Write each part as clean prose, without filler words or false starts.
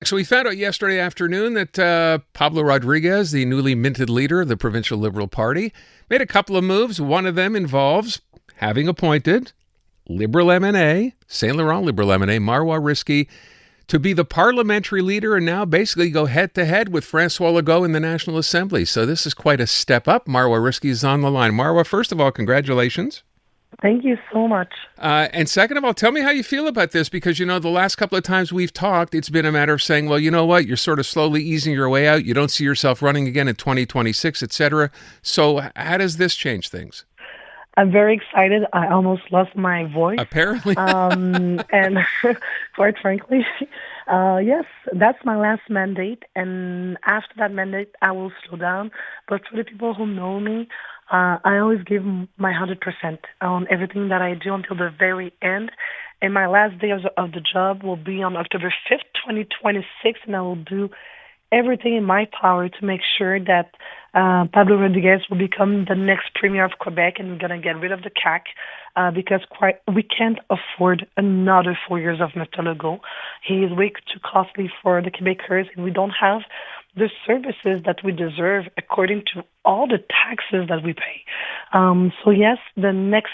So we found out yesterday afternoon that Pablo Rodriguez, the newly minted leader of the Provincial Liberal Party, made a couple of moves. One of them involves having appointed Liberal MNA, Saint-Laurent Liberal MNA Marwah Rizqy, to be the parliamentary leader and now basically go head-to-head with Francois Legault in the National Assembly. So this is quite a step up. Marwah Rizqy is on the line. Marwah, first of all, congratulations. Thank you so much. And second of all, tell me how you feel about this, because, the last couple of times we've talked, it's been a matter of saying, well, you know what, you're sort of slowly easing your way out. You don't see yourself running again in 2026, et cetera. So how does this change things? I'm very excited. I almost lost my voice. Apparently. And quite frankly, yes, that's my last mandate. And after that mandate, I will slow down. But for the people who know me, I always give my 100% on everything that I do until the very end. And my last day of the job will be on October 5th, 2026, and I will do everything in my power to make sure that Pablo Rodriguez will become the next premier of Quebec, and we're going to get rid of the CAQ because we can't afford another 4 years of Mr. Legault. He is way too costly for the Quebecers, and we don't have the services that we deserve according to all the taxes that we pay. So yes, the next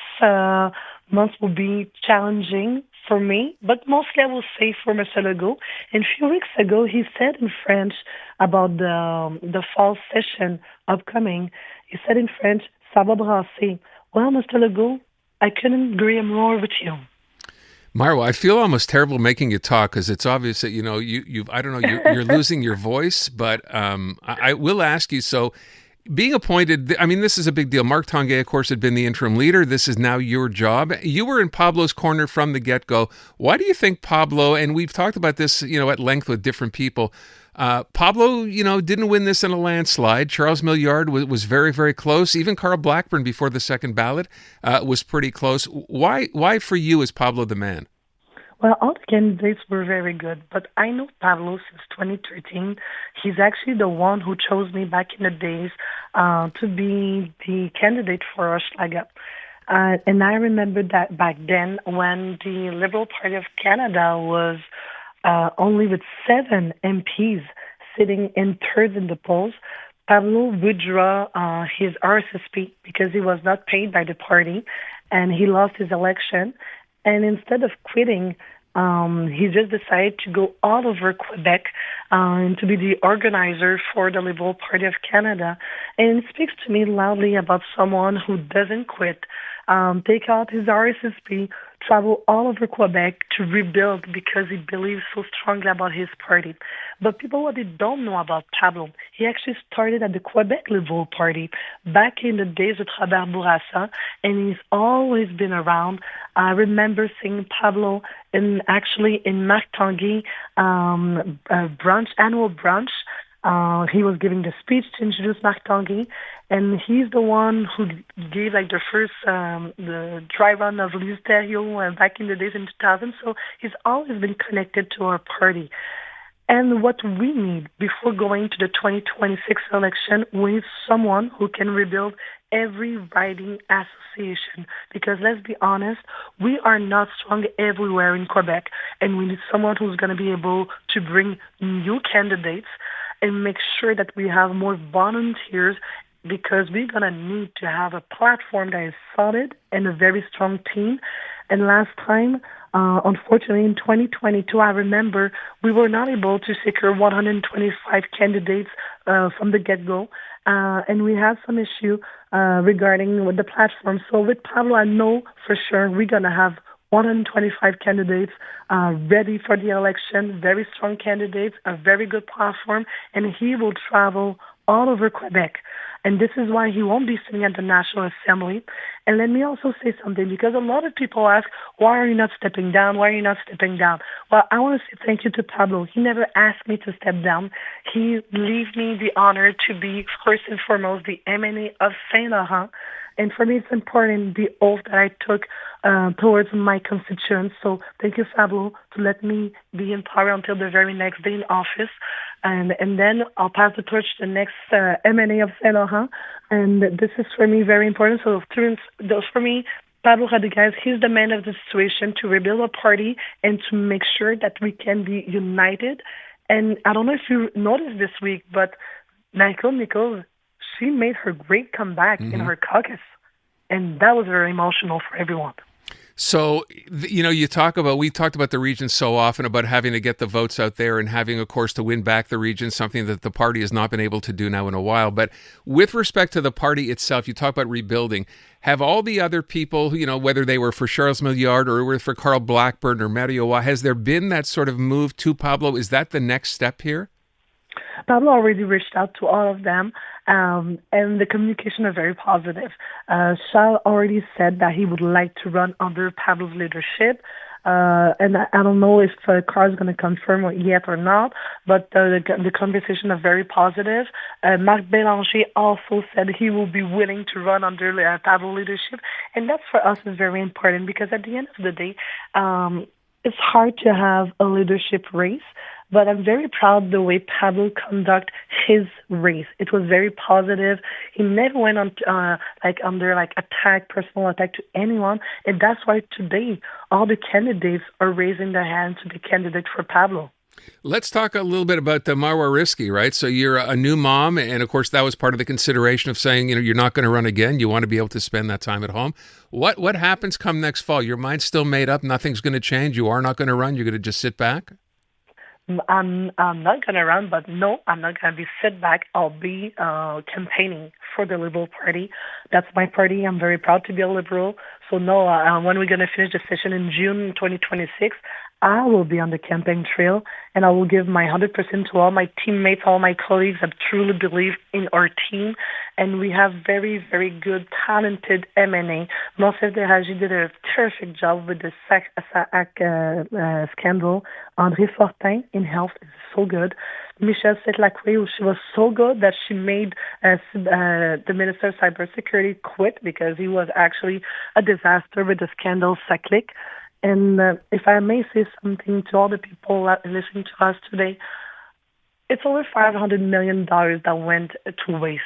month will be challenging for me, but mostly I will say for Mr. Legault. And a few weeks ago, he said in French about the fall session upcoming. He said in French, "Ça va brasser." Well, Mr. Legault, I couldn't agree more with you. Marwah, I feel almost terrible making you talk because it's obvious that I don't know, you're losing your voice. But I will ask you. So, being appointed, I mean, this is a big deal. Marc Tanguay, of course, had been the interim leader. This is now your job. You were in Pablo's corner from the get-go. Why do you think Pablo, and we've talked about this, at length with different people, Pablo, didn't win this in a landslide. Charles Milliard was very, very close. Even Carl Blackburn before the second ballot was pretty close. Why for you is Pablo the man? Well, all the candidates were very good, but I know Pablo since 2013. He's actually the one who chose me back in the days to be the candidate for Hochelaga. And I remember that back then when the Liberal Party of Canada was only with 7 MPs sitting in third in the polls, Pablo withdrew his RSSP because he was not paid by the party, and he lost his election. And instead of quitting, he just decided to go all over Quebec and to be the organizer for the Liberal Party of Canada. And it speaks to me loudly about someone who doesn't quit, take out his RSSP, travel all over Quebec to rebuild because he believes so strongly about his party. But people, what they don't know about Pablo, he actually started at the Quebec Liberal Party back in the days with Robert Bourassa, and he's always been around. I remember seeing Pablo in Marc Tanguay annual brunch. He was giving the speech to introduce Marc Tanguay, and he's the one who gave the first the dry run of Natio back in the days in 2000. So he's always been connected to our party. And what we need before going to the 2026 election, we need someone who can rebuild every riding association. Because let's be honest, we are not strong everywhere in Quebec, and we need someone who's going to be able to bring new candidates and make sure that we have more volunteers, because we're going to need to have a platform that is solid and a very strong team. And last time, unfortunately, in 2022, I remember we were not able to secure 125 candidates from the get-go, and we had some issue regarding with the platform. So with Pablo, I know for sure we're going to have 125 candidates ready for the election, very strong candidates, a very good platform, and he will travel all over Quebec. And this is why he won't be sitting at the National Assembly. And let me also say something, because a lot of people ask, why are you not stepping down? Why are you not stepping down? Well, I want to say thank you to Pablo. He never asked me to step down. He gave me the honor to be, first and foremost, the MNA of Saint-Laurent. And for me, it's important, the oath that I took towards my constituents. So thank you, Pablo, to let me be in power until the very next day in office. And then I'll pass the torch to the next MNA of Saint-Laurent. And this is, for me, very important. So for me, Pablo Rodriguez, he's the man of the situation to rebuild a party and to make sure that we can be united And I don't know if you noticed this week, but Michael Nichols, she made her great comeback in her caucus. And that was very emotional for everyone. So, we talked about the region so often, about having to get the votes out there and having, of course, to win back the region, something that the party has not been able to do now in a while. But with respect to the party itself, you talk about rebuilding. Have all the other people, whether they were for Charles Milliard or were for Carl Blackburn or Natio, has there been that sort of move to Pablo? Is that the next step here? Pablo already reached out to all of them, and the communication is very positive. Charles already said that he would like to run under Pablo's leadership, and I don't know if Carl's going to confirm it yet or not, but the conversation is very positive. Marc Bélanger also said he will be willing to run under Pablo's leadership, and that for us is very important because at the end of the day, it's hard to have a leadership race. But I'm very proud the way Pablo conducted his race. It was very positive. He never went on under personal attack to anyone, and that's why today all the candidates are raising their hand to be candidate for Pablo. Let's talk a little bit about the Marwah Rizqy, right? So you're a new mom, and of course that was part of the consideration of saying, you're not going to run again. You want to be able to spend that time at home. What happens come next fall? Your mind's still made up. Nothing's going to change. You are not going to run. You're going to just sit back. I'm not going to run, but no, I'm not going to be sit back. I'll be campaigning for the Liberal Party. That's my party. I'm very proud to be a Liberal. So no, when we're going to finish the session in June 2026, I will be on the campaign trail, and I will give my 100% to all my teammates, all my colleagues that truly believe in our team. And we have very, very good, talented MNA. Monsef Deragi did a terrific job with the SAC scandal. André Fortin in health is so good. Michelle Setlacoué, she was so good that she made the Minister of Cybersecurity quit because he was actually a disaster with the scandal SACLIC. And if I may say something to all the people listening to us today, it's over $500 million that went to waste.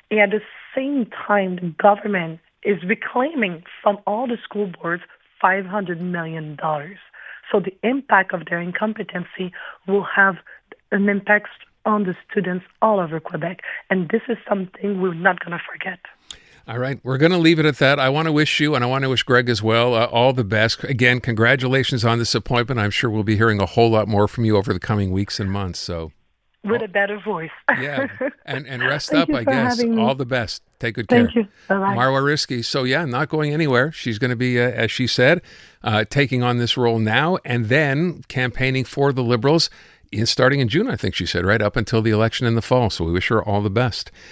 And at the same time, the government is reclaiming from all the school boards $500 million. So the impact of their incompetency will have an impact on the students all over Quebec. And this is something we're not going to forget. All right. We're going to leave it at that. I want to wish you, and I want to wish Greg as well, all the best. Again, congratulations on this appointment. I'm sure we'll be hearing a whole lot more from you over the coming weeks and months. So, with a better voice. Yeah. And rest up, I guess. All the best. Take good care. Thank you. Bye-bye. Marwah Rizqy. So, yeah, not going anywhere. She's going to be, as she said, taking on this role now and then campaigning for the Liberals starting in June, I think she said, right, up until the election in the fall. So we wish her all the best.